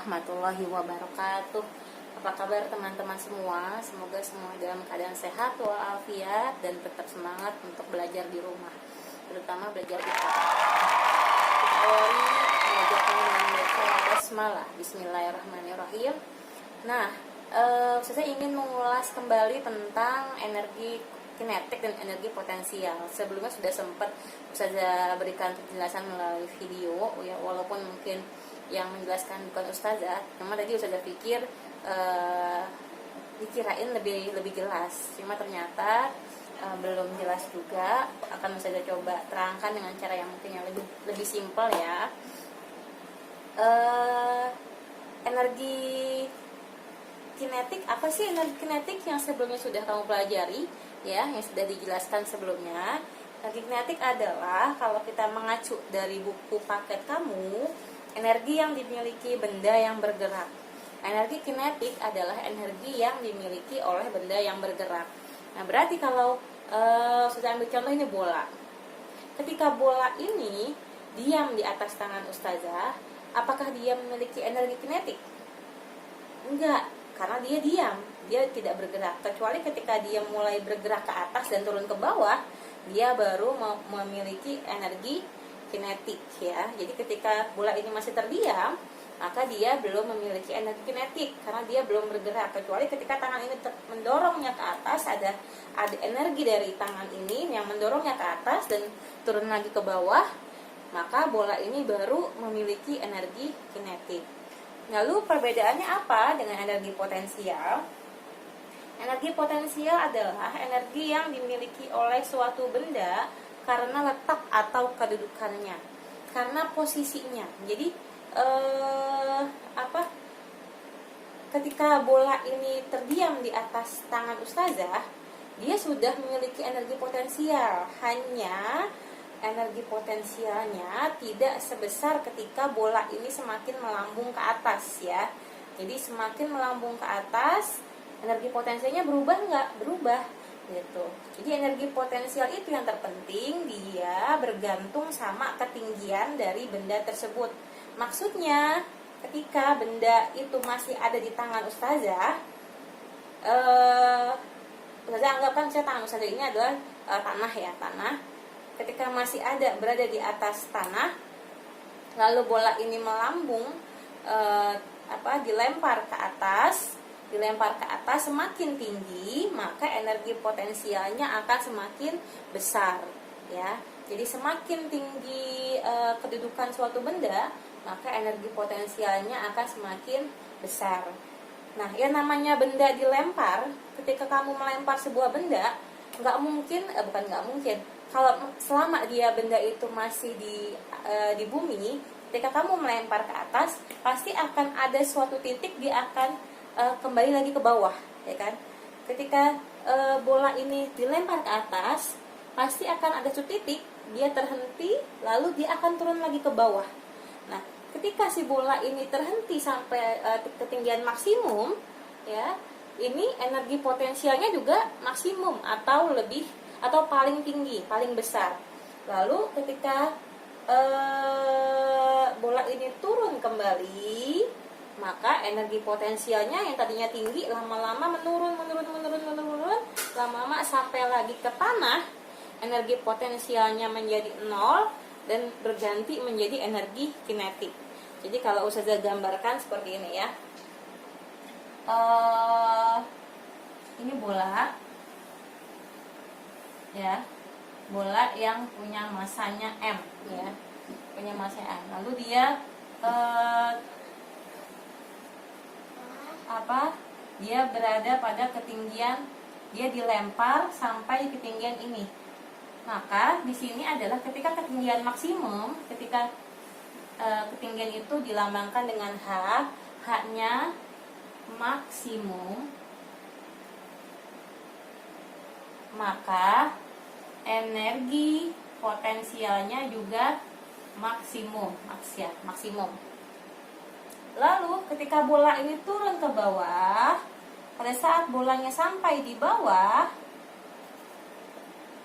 warahmatullahi wabarakatuh. Apa kabar teman-teman semua? Semoga semua dalam keadaan sehat walafiat dan tetap semangat untuk belajar di rumah, terutama belajar IPA. Kita awali belajar dengan membaca basmalah. Bismillahirrahmanirrahim. Nah, saya ingin mengulas kembali tentang energi kinetik dan energi potensial. Sebelumnya sudah sempat Ustazah berikan penjelasan melalui video, ya, walaupun mungkin yang menjelaskan bukan Ustazah, cuma tadi Ustazah pikir dikirain lebih jelas, cuma ternyata belum jelas juga. Akan Ustazah coba terangkan dengan cara yang mungkin yang lebih simpel, ya. Energi kinetik, apa sih energi kinetik yang sebelumnya sudah kamu pelajari, ya, yang sudah dijelaskan sebelumnya. Energi kinetik adalah, kalau kita mengacu dari buku paket kamu, energi yang dimiliki benda yang bergerak. Energi kinetik adalah energi yang dimiliki oleh benda yang bergerak. Nah, berarti kalau sudah ambil contoh ini bola. Ketika bola ini diam di atas tangan Ustazah, apakah dia memiliki energi kinetik? Enggak, karena dia diam, dia tidak bergerak. Kecuali ketika dia mulai bergerak ke atas dan turun ke bawah, dia baru memiliki energi kinetik, ya. Jadi ketika bola ini masih terdiam, maka dia belum memiliki energi kinetik karena dia belum bergerak. Kecuali ketika tangan ini mendorongnya ke atas, ada energi dari tangan ini yang mendorongnya ke atas dan turun lagi ke bawah, maka bola ini baru memiliki energi kinetik. Lalu perbedaannya apa dengan energi potensial? Energi potensial adalah energi yang dimiliki oleh suatu benda karena letak atau kedudukannya, karena posisinya. Jadi ketika bola ini terdiam di atas tangan Ustazah, dia sudah memiliki energi potensial. Hanya energi potensialnya tidak sebesar ketika bola ini semakin melambung ke atas, ya. Jadi semakin melambung ke atas, energi potensialnya berubah nggak? Berubah, gitu. Jadi energi potensial itu yang terpenting, dia bergantung sama ketinggian dari benda tersebut. Maksudnya, ketika benda itu masih ada di tangan Ustazah, Ustazah anggapkan misalnya tangan Ustazah ini adalah tanah, ya, tanah. Ketika masih berada di atas tanah, lalu bola ini melambung, dilempar ke atas, semakin tinggi, maka energi potensialnya akan semakin besar, ya. Jadi semakin tinggi kedudukan suatu benda, maka energi potensialnya akan semakin besar. Nah, yang namanya benda dilempar, ketika kamu melempar sebuah benda, nggak mungkin. Kalau selama benda itu masih di bumi, ketika kamu melempar ke atas, pasti akan ada suatu titik dia akan kembali lagi ke bawah, ya kan? Ketika bola ini dilempar ke atas, pasti akan ada suatu titik dia terhenti, lalu dia akan turun lagi ke bawah. Nah, ketika si bola ini terhenti sampai ketinggian maksimum, ya, ini energi potensialnya juga maksimum atau paling tinggi, paling besar. Lalu ketika bola ini turun kembali, maka energi potensialnya yang tadinya tinggi lama-lama menurun, lama-lama sampai lagi ke tanah, energi potensialnya menjadi 0 dan berganti menjadi energi kinetik. Jadi kalau Ustazah gambarkan seperti ini, ya. Ini bola, ya, bola yang punya masanya M, ya, punya massa M. Lalu dia dia berada pada ketinggian, dia dilempar sampai ketinggian ini. Maka di sini adalah ketika ketinggian maksimum, ketika ketinggian itu dilambangkan dengan H-nya maksimum, maka energi potensialnya juga maksimum. Lalu ketika bola ini turun ke bawah, pada saat bolanya sampai di bawah,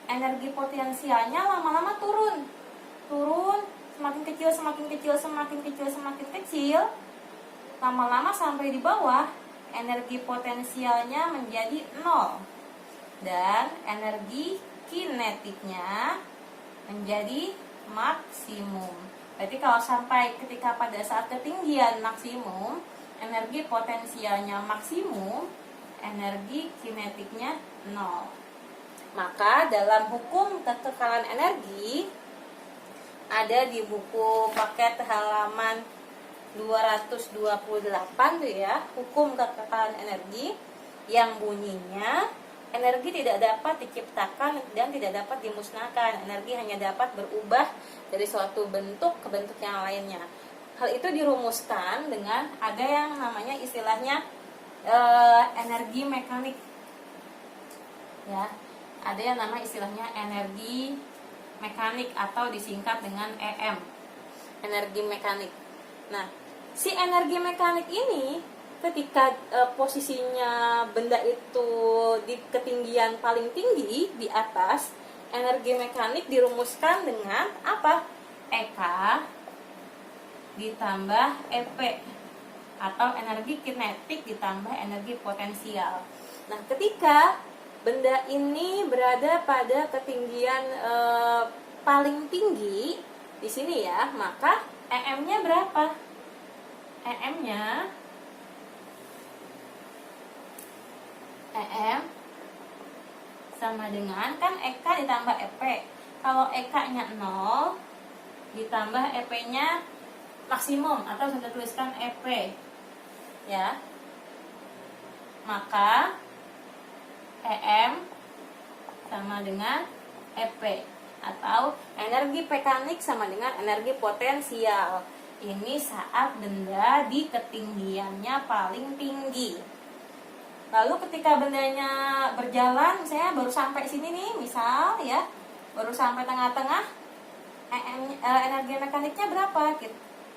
energi potensialnya lama-lama turun, semakin kecil, lama-lama sampai di bawah, energi potensialnya menjadi 0 dan energi kinetiknya menjadi maksimum. Berarti kalau sampai ketika pada saat ketinggian maksimum, energi potensialnya maksimum, energi kinetiknya 0. Maka dalam hukum kekekalan energi ada di buku paket halaman 228 tuh ya, hukum kekekalan energi yang bunyinya energi tidak dapat diciptakan dan tidak dapat dimusnahkan. Energi hanya dapat berubah dari suatu bentuk ke bentuk yang lainnya. Hal itu dirumuskan dengan ada yang namanya istilahnya energi mekanik. Ya, ada yang nama istilahnya energi mekanik atau disingkat dengan EM. Energi mekanik. Nah, si energi mekanik ini ketika posisinya benda itu di ketinggian paling tinggi di atas, energi mekanik dirumuskan dengan apa? EK ditambah EP atau energi kinetik ditambah energi potensial. Nah, ketika benda ini berada pada ketinggian paling tinggi di sini ya, maka EM-nya berapa? EM-nya EM sama dengan kan EK ditambah EP. Kalau EK-nya 0 ditambah EP-nya maksimum atau saya tuliskan EP ya. Maka EM sama dengan EP atau energi mekanik sama dengan energi potensial. Ini saat benda di ketinggiannya paling tinggi. Lalu ketika bendanya berjalan, misalnya baru sampai sini nih, misal ya, baru sampai tengah-tengah, energi mekaniknya berapa?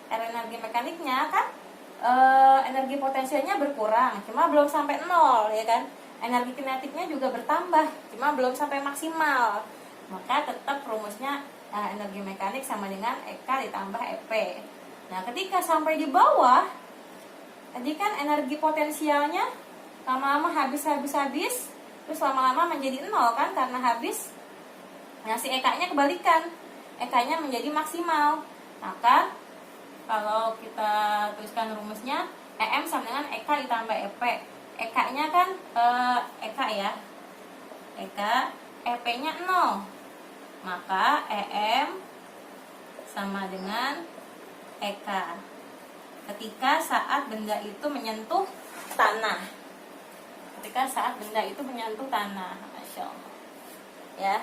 Energi mekaniknya kan energi potensialnya berkurang, cuma belum sampai 0 ya kan. Energi kinetiknya juga bertambah, cuma belum sampai maksimal. Maka tetap rumusnya energi mekanik sama dengan EK ditambah EP. Nah, ketika sampai di bawah, tadi kan energi potensialnya lama-lama habis, terus lama-lama menjadi 0 kan karena habis. Nah, si EK-nya kebalikan, EK-nya menjadi maksimal. Maka kalau kita tuliskan rumusnya, EM sama dengan EK ditambah EP. EK-nya kan EK ya, EK, EP-nya 0. Maka EM sama dengan EK ketika saat benda itu menyentuh tanah. Ketika saat benda itu menyentuh tanah. Masya Allah ya.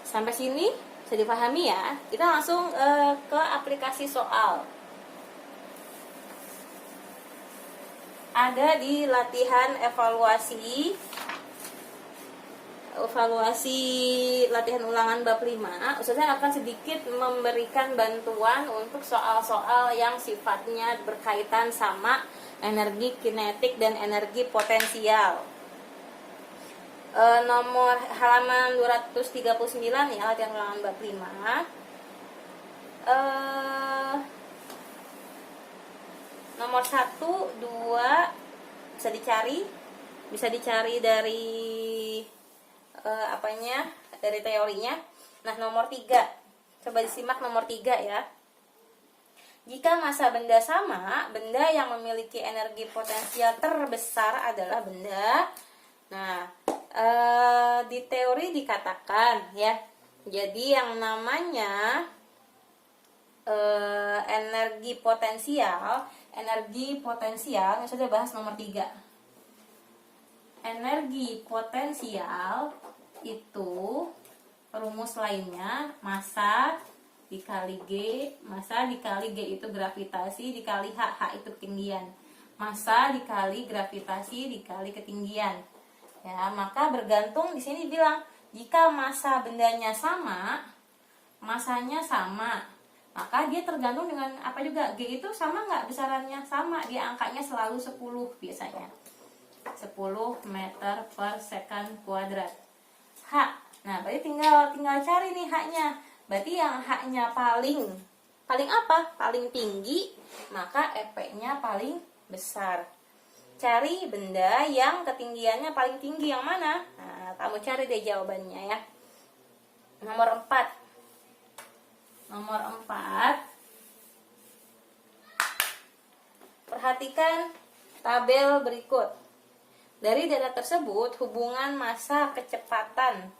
Sampai sini bisa dipahami ya. Kita langsung ke aplikasi soal. Ada di latihan evaluasi latihan ulangan bab 5. Ustazah akan sedikit memberikan bantuan untuk soal-soal yang sifatnya berkaitan sama energi kinetik dan energi potensial. Nomor halaman 239 ya, latihan ulangan bab 5. Nomor 1, 2 bisa dicari dari dari teorinya. Nah, nomor 3, coba disimak nomor 3 ya. Jika massa benda sama, benda yang memiliki energi potensial terbesar adalah benda. Nah, di teori dikatakan ya, jadi yang namanya energi potensial yang sudah bahas nomor 3. Energi potensial itu rumus lainnya massa dikali G. Massa dikali G itu gravitasi dikali H itu ketinggian. Massa dikali gravitasi dikali ketinggian. Ya, maka bergantung di sini bilang jika massa bendanya sama, massanya sama, maka dia tergantung dengan apa juga. G itu sama nggak besarannya? Sama, dia angkanya selalu 10 biasanya. 10 meter per second kuadrat. H. Nah, berarti tinggal cari nih H-nya. Berarti yang H-nya paling paling apa? Paling tinggi, maka efeknya paling besar. Cari benda yang ketinggiannya paling tinggi yang mana? Nah, kamu cari deh jawabannya ya. Nomor 4. Nomor 4. Perhatikan tabel berikut. Dari data tersebut, hubungan massa, kecepatan,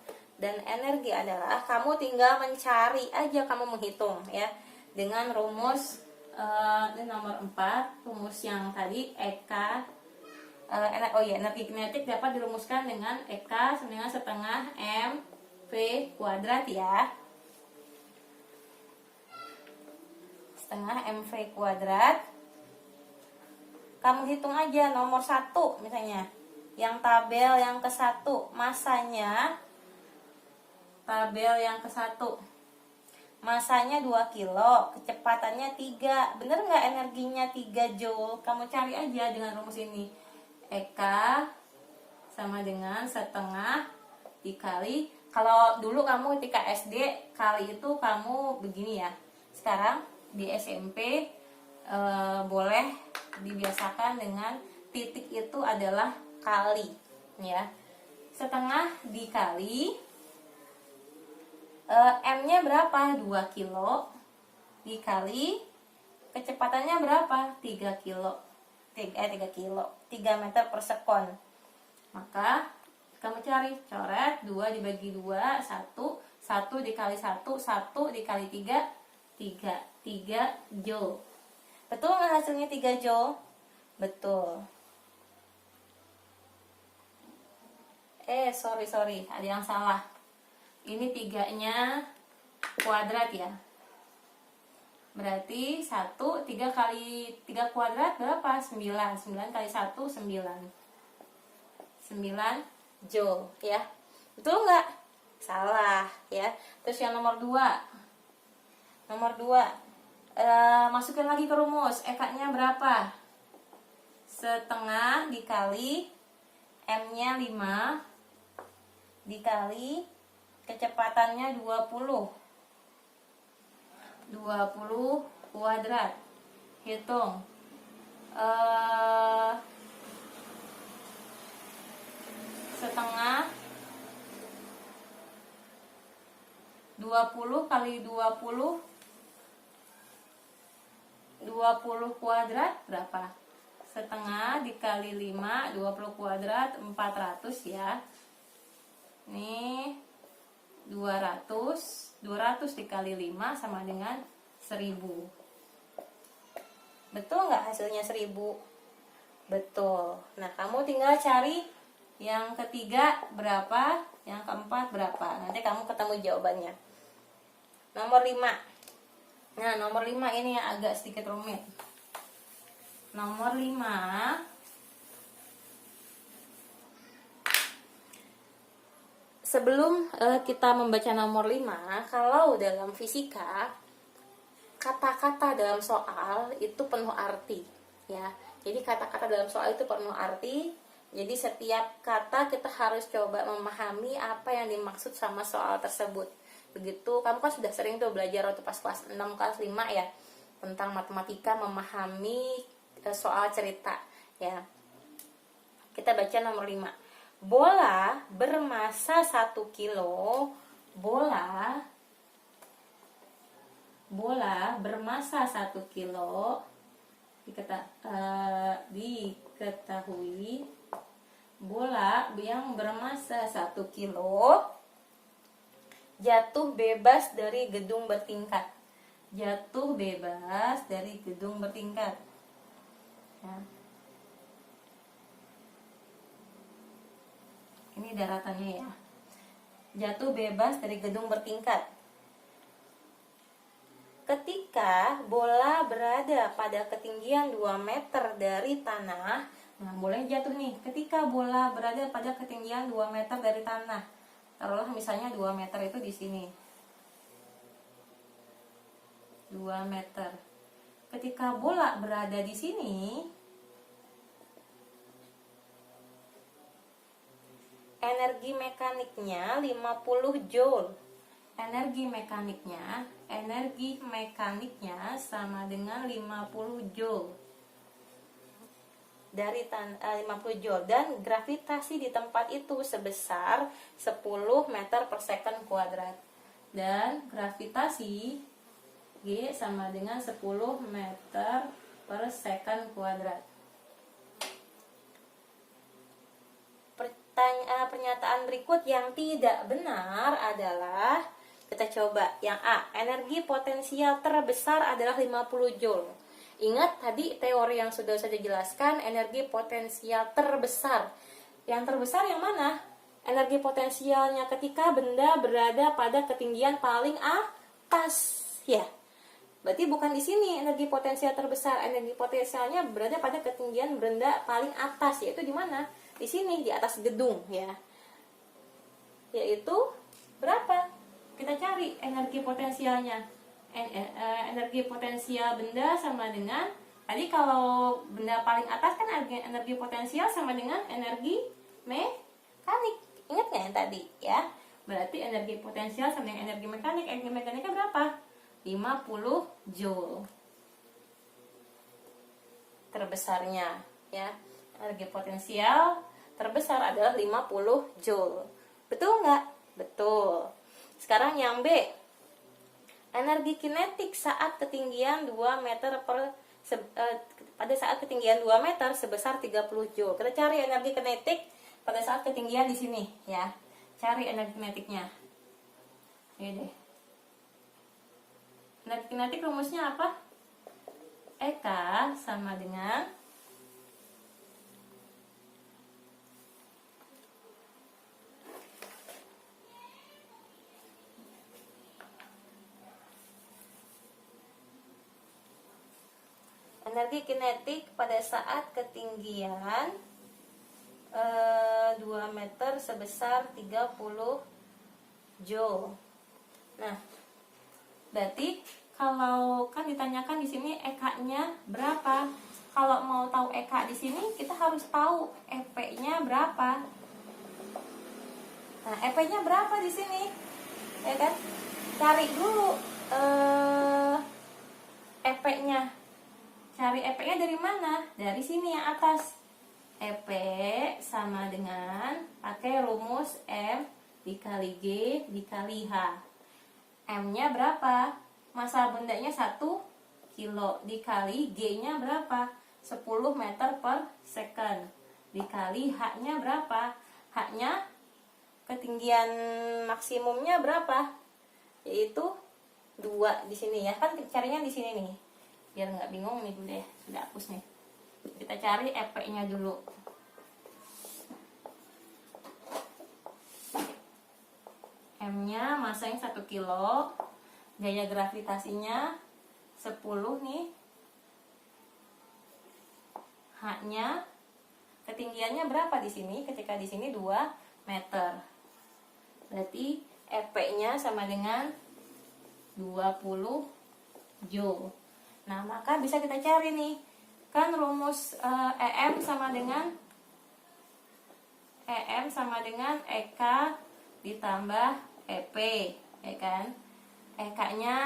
dan energi adalah, kamu tinggal mencari aja, kamu menghitung ya. Dengan rumus ini nomor 4, rumus yang tadi energi kinetik dapat dirumuskan dengan EK sama dengan setengah mv kuadrat ya. Setengah mv kuadrat. Kamu hitung aja nomor 1 misalnya, yang tabel yang ke-1, masanya, tabel yang ke-1, masanya 2 kilo, kecepatannya 3. Bener nggak energinya 3 joule? Kamu cari aja dengan rumus ini. EK sama dengan setengah dikali, kalau dulu kamu ketika SD kali itu kamu begini ya. Sekarang di SMP boleh dibiasakan dengan titik itu adalah kali ya. Setengah dikali M-nya berapa? 2 kilo dikali kecepatannya berapa? 3 kilo. 3 meter per sekon. Maka kamu cari, coret 2 dibagi 2, 1 dikali 1 dikali 3 joule. Betul nggak hasilnya 3 joule? Betul. Sorry, ada yang salah. Ini 3-nya kuadrat ya. Berarti 3 kali 3 kuadrat berapa? 9 kali 1, 9 joule ya. Betul nggak? Salah ya. Terus yang nomor 2. Masukin lagi ke rumus. EK-nya berapa? Setengah dikali M-nya 5 dikali kecepatannya 20 kuadrat. Hitung. Setengah 20 kali 20 kuadrat berapa? Setengah dikali 5, 20 kuadrat 400 ya. Ini 200 dikali 5 sama dengan 1000. Betul nggak hasilnya 1000? Betul. Nah, kamu tinggal cari yang ketiga berapa, yang keempat berapa. Nanti kamu ketemu jawabannya. Nomor 5. Nah, nomor 5 ini yang agak sedikit rumit. Nomor 5. Sebelum kita membaca nomor 5, kalau dalam fisika, kata-kata dalam soal itu penuh arti ya. Jadi kata-kata dalam soal itu penuh arti. Jadi setiap kata kita harus coba memahami apa yang dimaksud sama soal tersebut. Begitu, kamu kan sudah sering tuh belajar waktu pas kelas 6, kelas 5 ya, tentang matematika, memahami soal cerita ya. Kita baca nomor 5. Bola bermassa 1 kilo. Bola bermassa 1 kilo. Diketahui bola yang bermassa 1 kilo jatuh bebas dari gedung bertingkat. Jatuh bebas dari gedung bertingkat ya. Ini daratannya ya. Jatuh bebas dari gedung bertingkat. Ketika bola berada pada ketinggian 2 meter dari tanah, nah boleh jatuh nih. Ketika bola berada pada ketinggian 2 meter dari tanah, taruhlah misalnya 2 meter itu di sini. 2 meter. Ketika bola berada di sini, energi mekaniknya 50 joule. energi mekaniknya sama dengan 50 joule dari 50 joule, dan gravitasi di tempat itu sebesar 10 meter per second kuadrat. Dan gravitasi G sama dengan 10 meter per second kuadrat. Pernyataan berikut yang tidak benar adalah, kita coba yang A, energi potensial terbesar adalah 50 joule. Ingat tadi teori yang sudah saya jelaskan, energi potensial terbesar. Yang terbesar yang mana? Energi potensialnya ketika benda berada pada ketinggian paling atas, ya. Berarti bukan di sini energi potensial terbesar. Energi potensialnya berada pada ketinggian benda paling atas, yaitu di mana? Di sini, di atas gedung, ya. Yaitu berapa? Kita cari energi potensialnya. Energi potensial benda sama dengan, tadi kalau benda paling atas kan energi potensial sama dengan energi mekanik. Ingat nggak yang tadi, ya? Berarti energi potensial sama dengan energi mekanik. Energi mekaniknya berapa? 50 joule. Terbesarnya, ya. Energi potensial terbesar adalah 50 joule. Betul nggak? Betul. Sekarang yang B. Energi kinetik saat ketinggian 2 meter pada saat ketinggian 2 meter sebesar 30 joule. Kita cari energi kinetik pada saat ketinggian di sini, ya. Cari energi kinetiknya. Ini deh. Energi kinetik rumusnya apa? EK sama dengan energi kinetik pada saat ketinggian 2 meter sebesar 30 joule. Nah, berarti kalau kan ditanyakan di sini EK-nya berapa? Kalau mau tahu EK di sini, kita harus tahu EP-nya berapa. Nah, EP-nya berapa di sini? Ya kan? Cari dulu EP-nya. Cari EP-nya dari mana? Dari sini yang atas. EP sama dengan, pakai rumus M dikali G dikali H. M-nya berapa? Massa bendanya 1 kilo dikali G-nya berapa? 10 meter per second dikali H-nya berapa? H-nya ketinggian maksimumnya berapa? Yaitu 2 di sini, ya. Kan carinya di sini nih. Biar nggak bingung nih dulu deh, sudah hapus nih. Kita cari EP-nya dulu. M-nya masanya 1 kilo, gaya gravitasinya 10 nih. H-nya ketinggiannya berapa di sini? Ketika di sini 2 meter. Berarti EP-nya sama dengan 20 joule. Nah, maka bisa kita cari nih. Kan rumus EM sama dengan EK ditambah EP, ya kan? EK-nya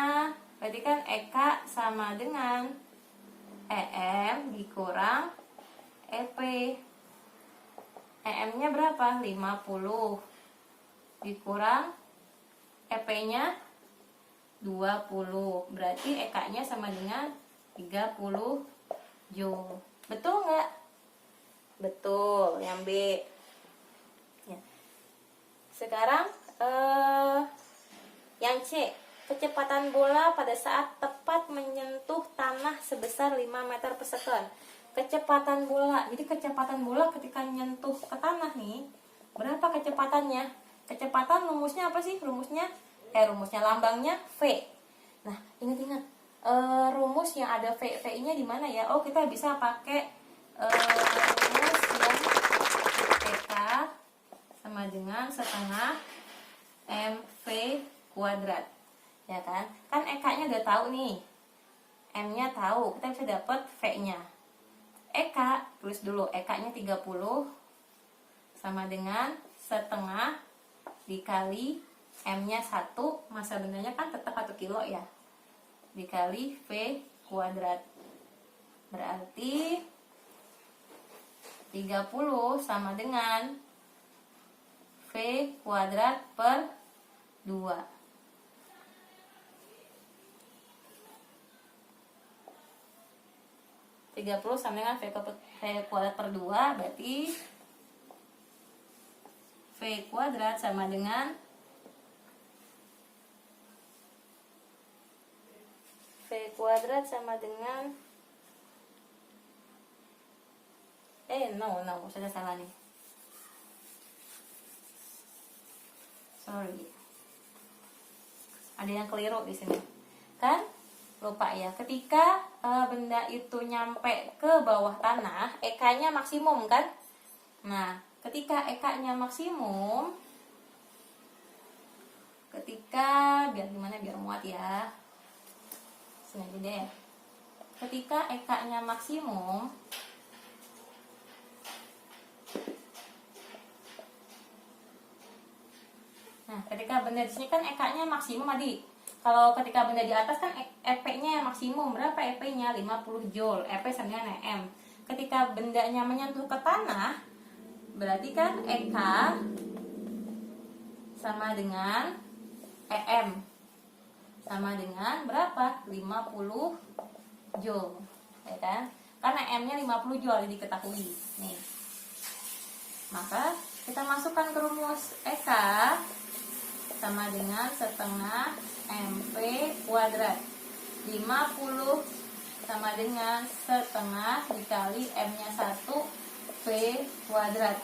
berarti kan EK sama dengan EM dikurang EP. EM-nya berapa? 50 dikurang EP-nya 20. Berarti EK-nya sama dengan 30 joule. Betul nggak? Betul, yang B. Ya. Sekarang yang C. Kecepatan bola pada saat tepat menyentuh tanah sebesar 5 meter per second. Kecepatan bola. Jadi kecepatan bola ketika menyentuh ke tanah nih, berapa kecepatannya? Kecepatan rumusnya apa sih? Rumusnya lambangnya V. Nah, ingat-ingat rumus yang ada V-nya di mana ya? Oh, kita bisa pakai rumus yang EK sama dengan setengah MV kuadrat. Ya kan? Kan EK-nya udah tahu nih. M-nya tahu, kita bisa dapat V-nya. EK, tulis dulu, EK-nya 30 sama dengan setengah dikali M-nya 1, massa bendanya kan tetap 1 kilo ya, dikali V kuadrat. Berarti 30 sama dengan V kuadrat per 2. 30 sama dengan V kuadrat per 2, berarti V kuadrat sama dengan saya salah nih, sorry, ada yang keliru di sini kan, lupa ya. Ketika benda itu nyampe ke bawah tanah, EK-nya maksimum kan. Nah, ketika EK-nya maksimum, biar muat ya, sini aja deh. Ketika EK-nya maksimum, nah ketika benda di sini kan EK-nya maksimum adik. Kalau ketika benda di atas kan EP-nya maksimum, berapa EP-nya? 50 Joule. EP sama dengan EM. Ketika bendanya menyentuh ke tanah, berarti kan EK sama dengan EM sama dengan berapa? 50 Joule, ya kan? Karena EM-nya 50 Joule, diketahui. Nih. Maka kita masukkan ke rumus EK sama dengan setengah MP kuadrat. 50 sama dengan setengah dikali M-nya 1 V kuadrat.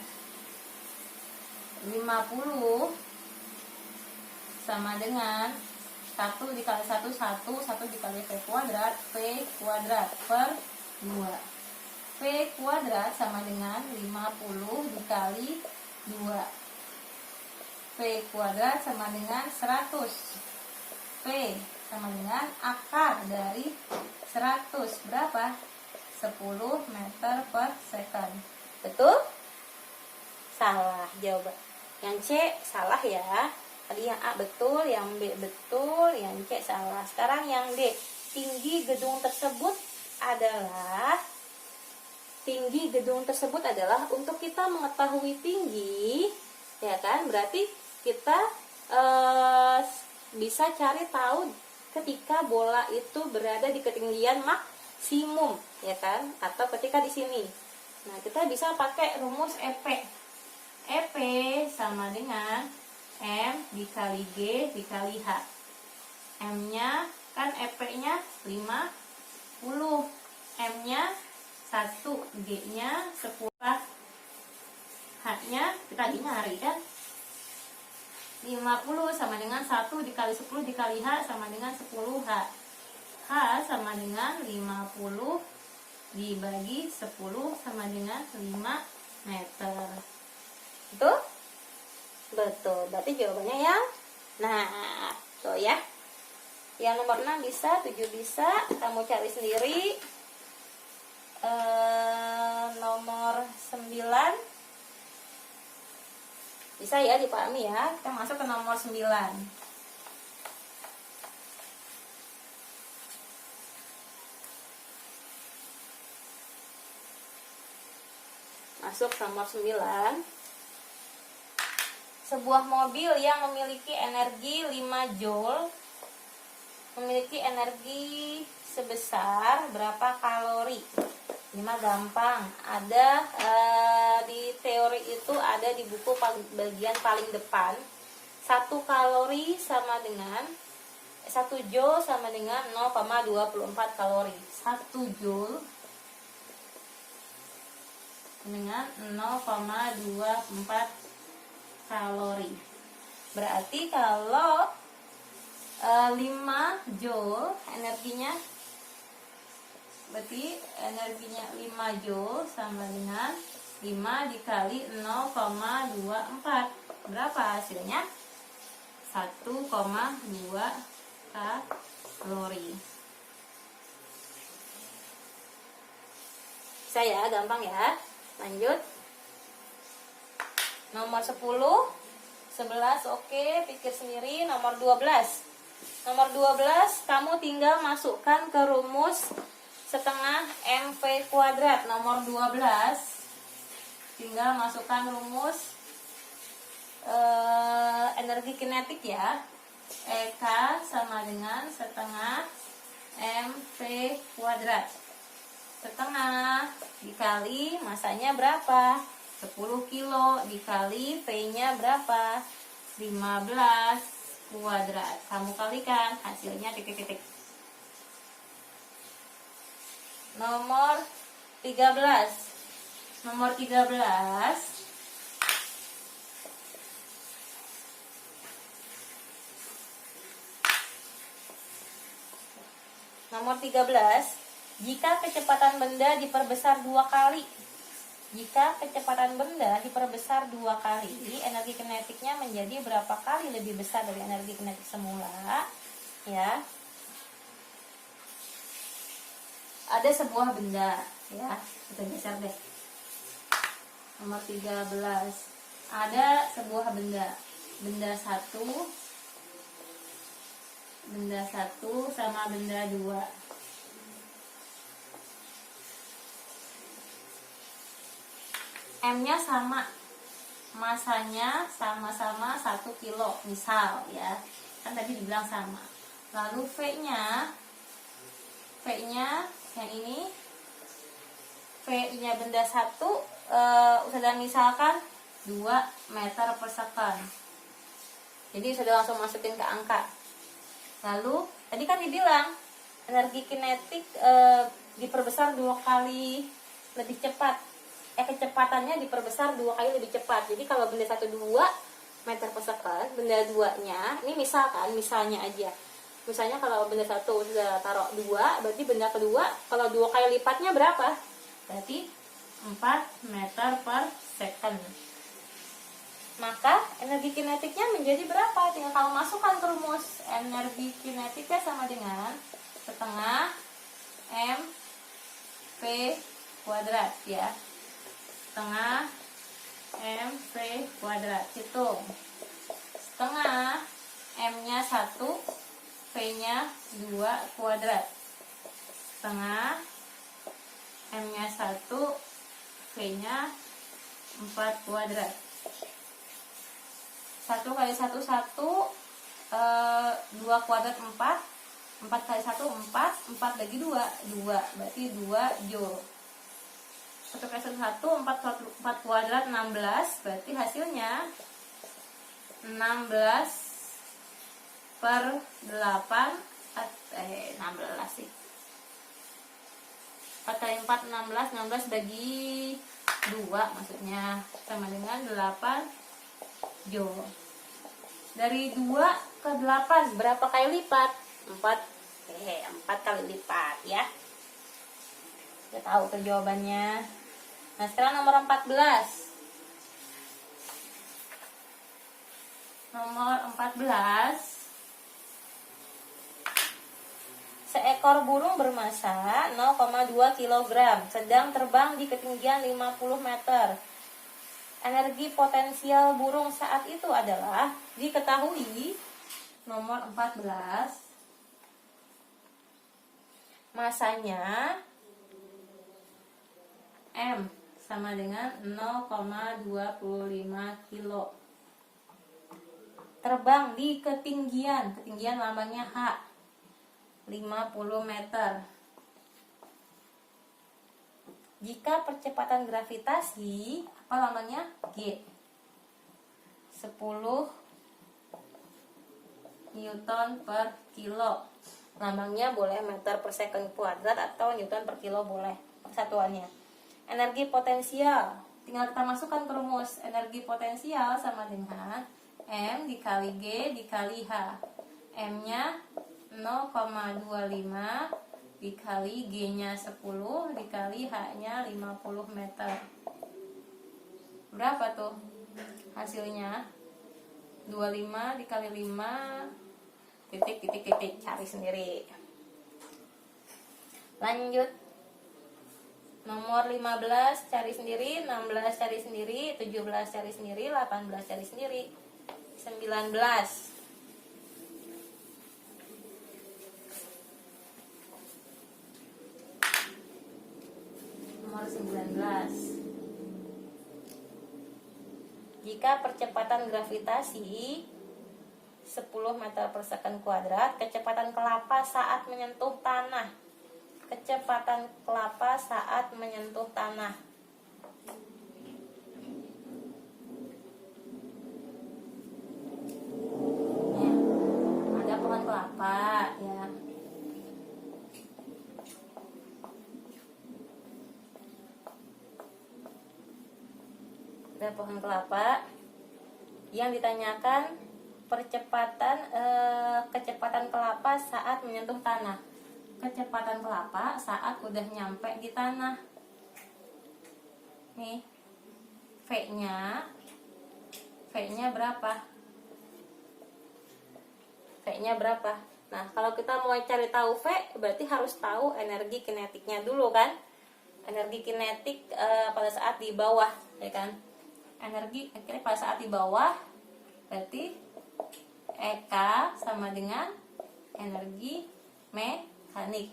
50 sama dengan 1 dikali 1 dikali V kuadrat, V kuadrat per 2. V kuadrat sama dengan 50 dikali 2. V kuadrat sama dengan 100. V sama dengan akar dari 100. Berapa? 10 meter per second. Betul? Salah jawaban. Yang C salah ya. Tadi yang A betul, yang B betul, yang C salah. Sekarang yang D. Tinggi gedung tersebut adalah untuk kita mengetahui tinggi, ya kan? Berarti kita bisa cari tahu ketika bola itu berada di ketinggian maksimum, ya kan? Atau ketika di sini. Nah, kita bisa pakai rumus EP. EP sama dengan M dikali G dikali H. M-nya kan EP-nya 50, M-nya 1, G-nya 10, H-nya kita nyari kan? 50 sama dengan 1 dikali 10 dikali H sama dengan 10H. H sama dengan 50 dibagi 10 sama dengan 5 meter. Betul? Betul. Berarti jawabannya yang tuh ya. Yang nomor 6 bisa, 7 bisa. Kamu cari sendiri. Nomor 9 bisa ya dipahami ya. Kita masuk ke nomor 9. Masuk nomor 9. Sebuah mobil yang memiliki energi 5 Joule memiliki energi sebesar berapa kalori? 5 gampang. Ada di teori itu ada di buku bagian paling depan. 1 kalori sama dengan 1 Joule sama dengan 0,24 kalori. 1 Joule dengan 0,24 kalori. Berarti kalau 5 Joule energinya, berarti energinya 5 Joule sama dengan 5 dikali 0,24. Berapa hasilnya? 1,2 kalori. Saya gampang ya. Lanjut. Nomor 10. 11 oke, pikir sendiri. Nomor 12. Nomor 12 kamu tinggal masukkan ke rumus setengah mv kuadrat. Nomor 12 tinggal masukkan rumus energi kinetik ya. EK sama dengan setengah mv kuadrat. Setengah dikali masanya berapa? 10 kilo dikali V-nya berapa? 15 kuadrat. Kamu kalikan hasilnya titik-titik. Nomor 13. Nomor 13 Nomor 13, jika kecepatan benda diperbesar 2 kali. Jika kecepatan benda diperbesar 2 kali, energi kinetiknya menjadi berapa kali lebih besar dari energi kinetik semula? Ya. Ada sebuah benda, ya. Kita geser deh. Nomor 13. Ada sebuah benda. Benda 1 sama benda 2. M-nya sama, masanya sama-sama 1 kilo misal ya, kan tadi dibilang sama. Lalu V-nya yang ini, V-nya benda 1 sudah misalkan 2 meter per second. Jadi sudah langsung masukin ke angka. Lalu tadi kan dibilang energi kinetik diperbesar 2 kali lebih cepat. Kecepatannya diperbesar 2 kali lebih cepat. Jadi kalau benda 1 2 meter per second, benda 2-nya, ini misalnya aja. Misalnya kalau benda 1 sudah taruh 2, berarti benda kedua kalau 2 kali lipatnya berapa? Berarti 4 meter per second. Maka energi kinetiknya menjadi berapa? Tinggal kamu masukkan ke rumus. Energi kinetiknya sama dengan setengah mv kuadrat ya. Setengah mv kuadrat. Hitung. Setengah m-nya 1, v-nya 2 kuadrat. Setengah m-nya 1, v-nya 4 kuadrat. 1 kali 1 1, 2 kuadrat 4, 4 kali 1 4, 4 bagi 2 2, berarti 2 joule. 1 kali 1 1, 4 kuadrat 16, berarti hasilnya 16 per 8, 16 sih. 4 kali 4 16, 16 bagi 2 maksudnya sama dengan 8 joule. Dari 2 ke 8 berapa kali lipat? 4 kali lipat ya. Kita tahu tuh jawabannya. Nah, sekarang nomor 14. Nomor 14. Seekor burung bermasa 0,2 kg sedang terbang di ketinggian 50 meter. Energi potensial burung saat itu adalah diketahui. Nomor 14. Masanya M sama dengan 0,25 kilo. Terbang di ketinggian lambangnya H, 50 meter. Jika percepatan gravitasi, apa lambangnya? G, 10 Newton per kilo. Lambangnya boleh meter per second kuadrat atau Newton per kilo boleh satuannya. Energi potensial, tinggal kita masukkan ke rumus. Energi potensial sama dengan M dikali G dikali H. M-nya 0,25 dikali G-nya 10 dikali H-nya 50 meter. Berapa tuh hasilnya? 25 dikali 5 titik, cari sendiri. Lanjut. Nomor 15 cari sendiri, 16 cari sendiri, 17 cari sendiri, 18 cari sendiri. 19. Nomor 19. Jika percepatan gravitasi 10 meter per second kuadrat, kecepatan kelapa saat menyentuh tanah. Kecepatan kelapa saat menyentuh tanah. Ya, ada pohon kelapa, ya. Ada pohon kelapa. Yang ditanyakan kecepatan kelapa saat menyentuh tanah. Kecepatan kelapa saat udah nyampe di tanah. Nih, V-nya berapa? V-nya berapa? Nah, kalau kita mau cari tahu V, berarti harus tahu energi kinetiknya dulu kan? Energi kinetik pada saat di bawah, ya kan? Energi pada saat di bawah berarti EK sama dengan energi mekanik.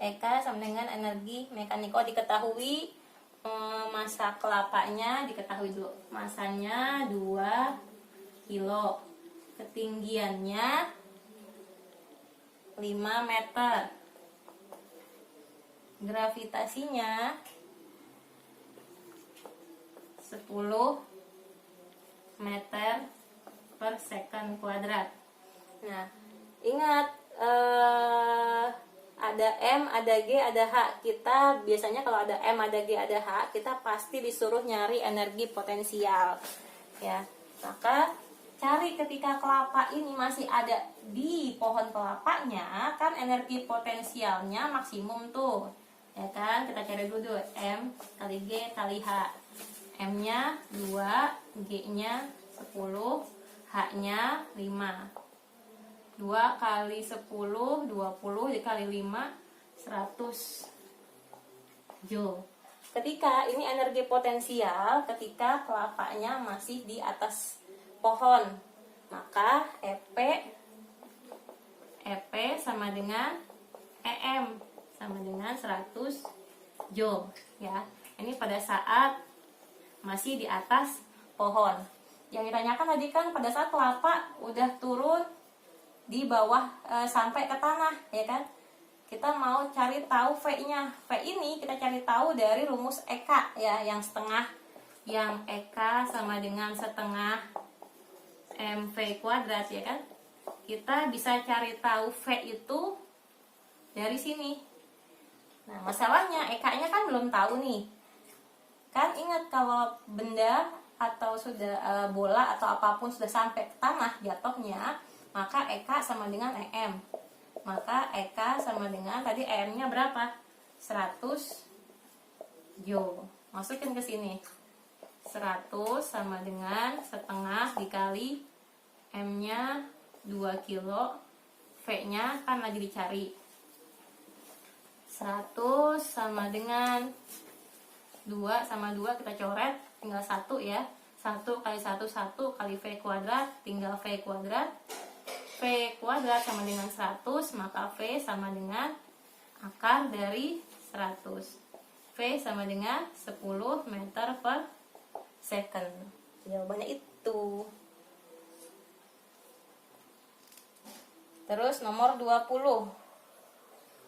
EK sama dengan energi mekanik. Oh, diketahui masa kelapanya, diketahui dulu. Masanya 2 kilo. Ketinggiannya 5 meter. Gravitasinya 10 meter per second kuadrat. Nah, ingat ada M, ada G, ada H. Kita biasanya kalau ada M, ada G, ada H, kita pasti disuruh nyari energi potensial. Ya, maka cari ketika kelapa ini masih ada di pohon kelapanya, kan energi potensialnya maksimum tuh. Ya kan, kita cari dulu M kali G kali H. M-nya 2, G-nya 10, H-nya 5. 2 kali 10, 20 dikali 5, 100 Joule. Ketika ini energi potensial ketika kelapanya masih di atas pohon, maka EP sama dengan EM sama dengan 100 Joule, ya. Ini pada saat masih di atas pohon. Yang ditanyakan tadi kan pada saat kelapa udah turun di bawah sampai ke tanah, ya kan? Kita mau cari tahu V-nya. V ini kita cari tahu dari rumus EK, ya, yang setengah. Yang EK sama dengan setengah MV kuadrat, ya kan? Kita bisa cari tahu V itu dari sini. Nah, masalahnya EK-nya kan belum tahu nih. Kan ingat kalau benda atau sudah bola atau apapun sudah sampai ke tanah jatuhnya, maka EK sama dengan EM. Maka EK sama dengan tadi EM-nya berapa? 100 Joule. Masukin ke sini. 100 sama dengan setengah dikali M-nya 2 kilo. V-nya kan lagi dicari. 100 sama dengan 2 sama 2 kita coret, tinggal 1 ya. 1 kali 1, 1 kali V kuadrat, tinggal V kuadrat. V kuadrat sama dengan 100, maka V sama dengan akar dari 100. V sama dengan 10 meter per second. Jawabannya itu. Terus nomor 20.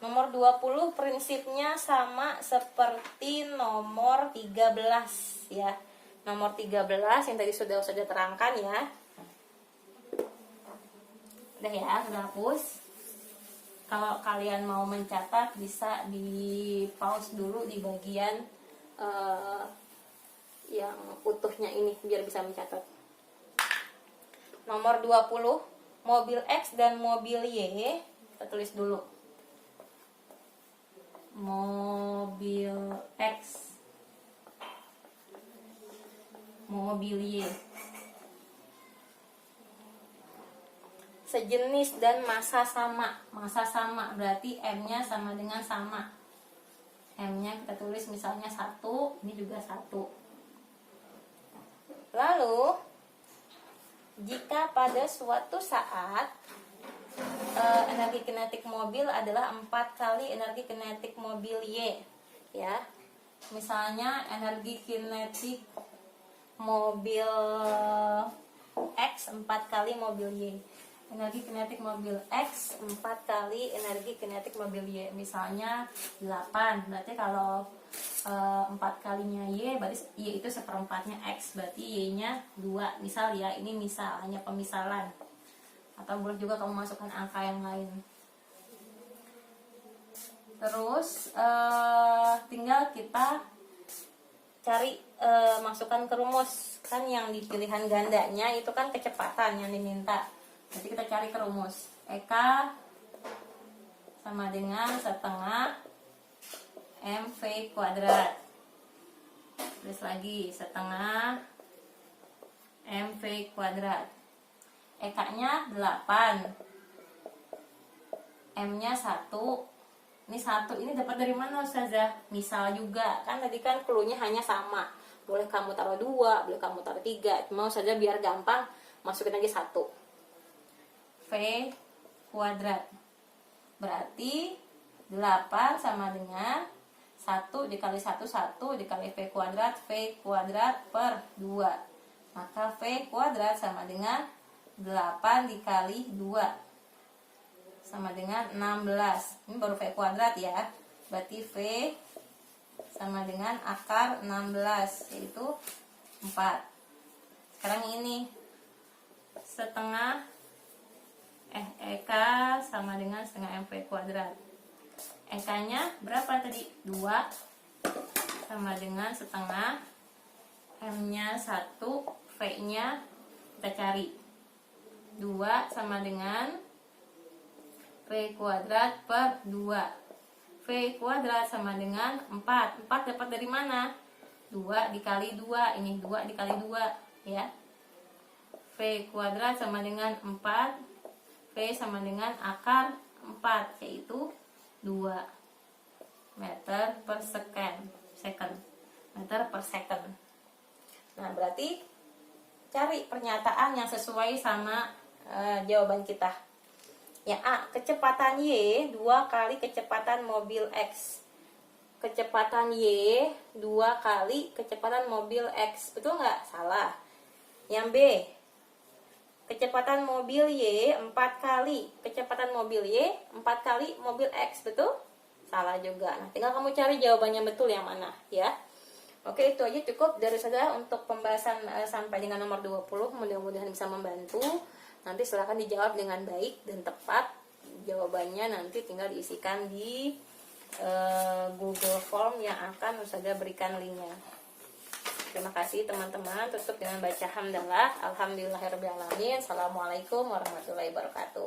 Nomor 20 prinsipnya sama seperti nomor 13, ya. Nomor 13 yang tadi sudah terangkan, ya. Udah ya, sudah hapus. Kalau kalian mau mencatat bisa di pause dulu di bagian yang utuhnya ini biar bisa mencatat. Nomor 20, mobil X dan mobil Y, kita tulis dulu. Mobil X, mobil Y, sejenis dan massa sama. Massa sama berarti M-nya sama dengan sama. M-nya kita tulis misalnya 1, ini juga 1. Lalu jika pada suatu saat energi kinetik mobil adalah 4 kali energi kinetik mobil Y, ya. Misalnya energi kinetik mobil X 4 kali mobil Y. Energi kinetik mobil X 4 kali energi kinetik mobil Y. Misalnya 8. Berarti kalau 4 kalinya Y, berarti Y itu seperempatnya X. Berarti Y-nya 2. Misal ya, ini misal, hanya pemisalan. Atau boleh juga kamu masukkan angka yang lain. Terus tinggal kita cari, masukkan ke rumus. Kan yang di pilihan gandanya itu kan kecepatan yang diminta. Jadi kita cari ke rumus. EK sama dengan setengah MV kuadrat. Terus lagi setengah MV kuadrat. EK-nya 8. M-nya 1. Ini 1, ini dapat dari mana Ustazah? Misal juga, kan tadi kan clue-nya hanya sama. Boleh kamu taruh 2, boleh kamu taruh 3. Mau saja biar gampang, masukin aja 1. V kuadrat. Berarti 8 sama dengan 1 dikali 1, 1 dikali V kuadrat per 2. Maka V kuadrat sama dengan 8 dikali 2 sama dengan 16. Ini baru V kuadrat ya. Berarti V sama dengan akar 16, yaitu 4. Sekarang ini setengah EK sama dengan setengah MV kuadrat. EK-nya berapa tadi? 2 sama dengan setengah, M-nya 1, V-nya kita cari 2 sama dengan V kuadrat per 2. V kuadrat sama dengan 4. 4 dapat dari mana? 2 dikali 2. Ini 2 dikali 2 ya. V kuadrat sama dengan 4. V sama dengan akar 4, yaitu 2 meter per second. Meter per second. Nah, berarti cari pernyataan yang sesuai sama jawaban kita. Yang A, kecepatan Y 2 kali kecepatan mobil X. Kecepatan Y 2 kali kecepatan mobil X. Betul nggak? Salah. Yang B, kecepatan mobil Y 4 kali kecepatan mobil Y 4 kali mobil X. Betul? Salah juga. Nah, tinggal kamu cari jawabannya betul yang mana ya. Oke, itu aja cukup dari saya untuk pembahasan sampai dengan nomor 20. Mudah-mudahan bisa membantu. Nanti silahkan dijawab dengan baik dan tepat. Jawabannya nanti tinggal diisikan di Google Form yang akan Ustazah berikan linknya. Terima kasih teman-teman. Tutup dengan baca hamdalah. Alhamdulillahirrahmanirrahim. Assalamualaikum warahmatullahi wabarakatuh.